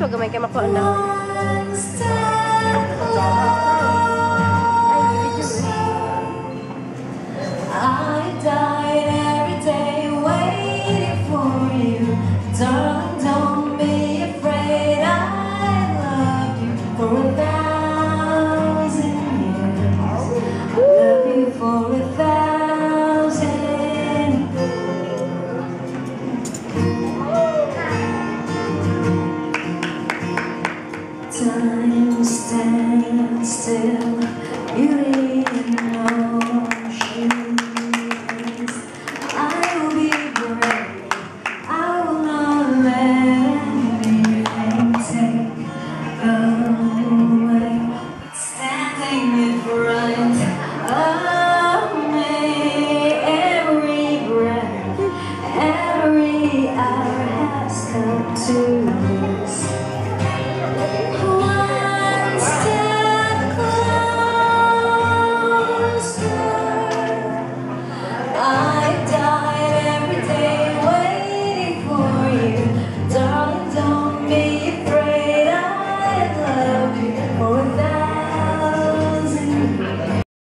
so gamay kay makuha na. I died every day waiting for you. Darling, don't be afraid. I loved you for 1,000 years. I love you for 1,000 Time stands still, beauty in oceans. I will be brave, I will not let anything take away. Standing in front of me, every breath, every hour has come to this. One step closer.